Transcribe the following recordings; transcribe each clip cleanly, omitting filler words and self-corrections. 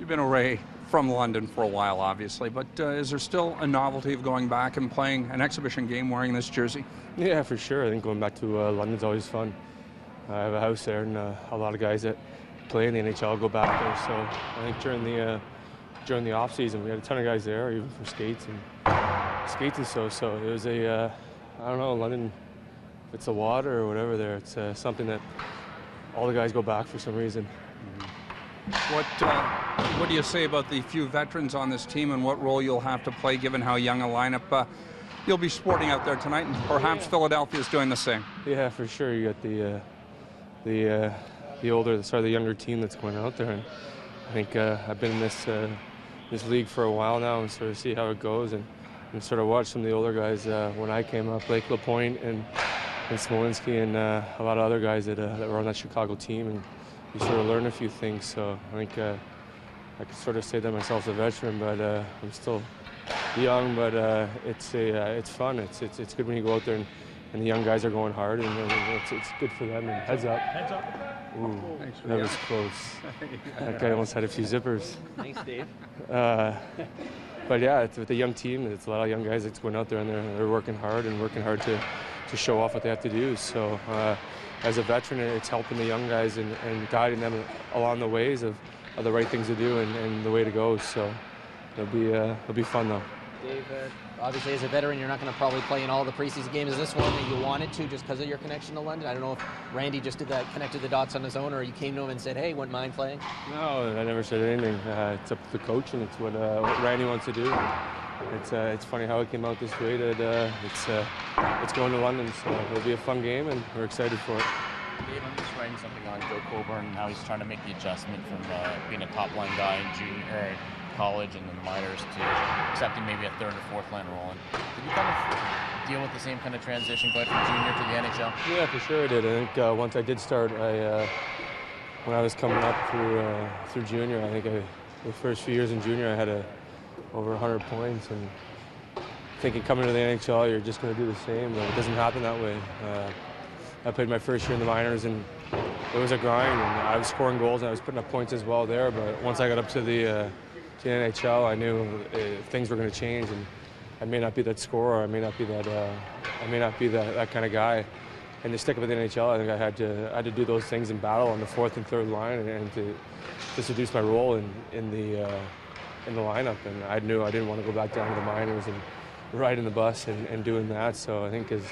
You've been away from London for a while, obviously, but is there still a novelty of going back and playing an exhibition game wearing this jersey? Yeah, for sure. I think going back to London's always fun. I have a house there, and a lot of guys that play in the NHL go back there. So I think during the off season, we had a ton of guys there, even for skates and so it was I don't know, London. If it's the water or whatever there, it's something that all the guys go back for some reason. What do you say about the few veterans on this team and what role you'll have to play given how young a lineup you'll be sporting out there tonight, and perhaps Philadelphia is doing the same? Yeah, for sure. You got the younger team that's going out there, and I think I've been in this league for a while now and sort of see how it goes and sort of watch some of the older guys when I came up, like LaPointe and Smolinski and a lot of other guys that were on that Chicago team, and you sort of learn a few things. So I think I could sort of say that myself as a veteran, but I'm still young. But it's fun. It's good when you go out there and the young guys are going hard, and it's good for them. And heads up. Heads up. Ooh, that was close. That guy almost had a few zippers. Thanks, Dave. But yeah, it's with the young team. It's a lot of young guys that's going out there, and they're working hard to show off what they have to do. So as a veteran, it's helping the young guys and guiding them along the ways of the right things to do and the way to go. So it'll be fun though. Dave, obviously as a veteran, you're not going to probably play in all the preseason games. Is this one that you wanted to just because of your connection to London? I don't know if Randy just connected the dots on his own, or you came to him and said, hey, wouldn't mind playing? No, I never said anything. It's up to the coach, and it's what Randy wants to do. It's funny how it came out this way. That it's going to London, so it'll be a fun game, and we're excited for it. Dave, I'm just writing something on Joe Coburn and how he's trying to make the adjustment from being a top-line guy in college and the minors to accepting maybe a third or fourth line role. And did you kind of deal with the same kind of transition going from junior to the NHL? Yeah, for sure I did. I think once I did start, when I was coming up through junior, I think the first few years in junior I had over 100 points, and thinking coming to the NHL you're just going to do the same, but it doesn't happen that way. I played my first year in the minors, and it was a grind, and I was scoring goals and I was putting up points as well there, but once I got up to the NHL, I knew things were going to change, and I may not be that scorer, I may not be that kind of guy. And to stick with the NHL, I think I had to do those things in battle on the fourth and third line, and to seduce my role in the lineup. And I knew I didn't want to go back down to the minors and riding the bus and doing that. So I think as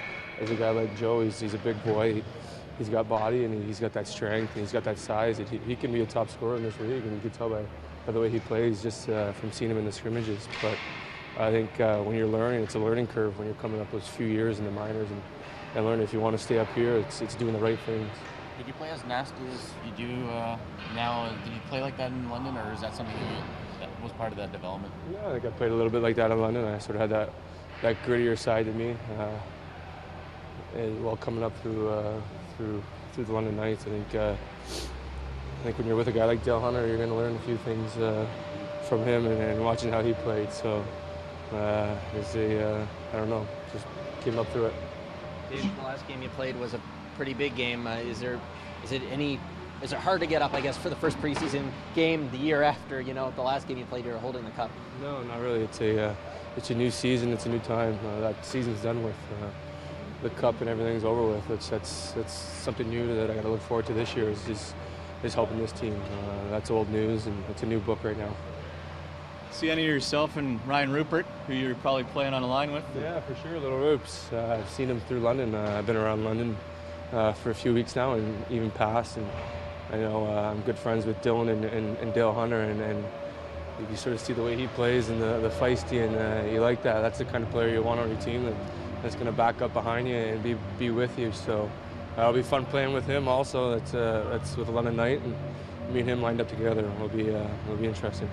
a guy like Joe, he's a big boy. He's got body, and he's got that strength, and he's got that size. He can be a top scorer in this league, and you can tell by the way he plays just from seeing him in the scrimmages. But I think when you're learning, it's a learning curve when you're coming up those few years in the minors and learn if you want to stay up here, it's doing the right things. Did you play as nasty as you do now? Did you play like that in London, or is that something that was part of that development? Yeah, I think I played a little bit like that in London. I sort of had that grittier side to me. While coming up through the London Knights, I think when you're with a guy like Dale Hunter, you're going to learn a few things from him and watching how he played. So I don't know, just came up through it. Dave, the last game you played was a pretty big game. Is it hard to get up, I guess, for the first preseason game the year after, the last game you played, you were holding the cup? No, not really. It's a new season. It's a new time. That season's done with. The cup and everything's over with. That's something new that I got to look forward to this year. Is helping this team. That's old news, and it's a new book right now. See any of yourself and Ryan Rupert, who you're probably playing on a line with? Yeah, for sure, little Rupes. I've seen him through London. I've been around London for a few weeks now, and even past. And I know I'm good friends with Dylan and Dale Hunter, and you sort of see the way he plays and the feisty, and you like that. That's the kind of player you want on your team. That's going to back up behind you and be with you. So it'll be fun playing with him also. That's with the London Knight, and me and him lined up together. It'll be interesting.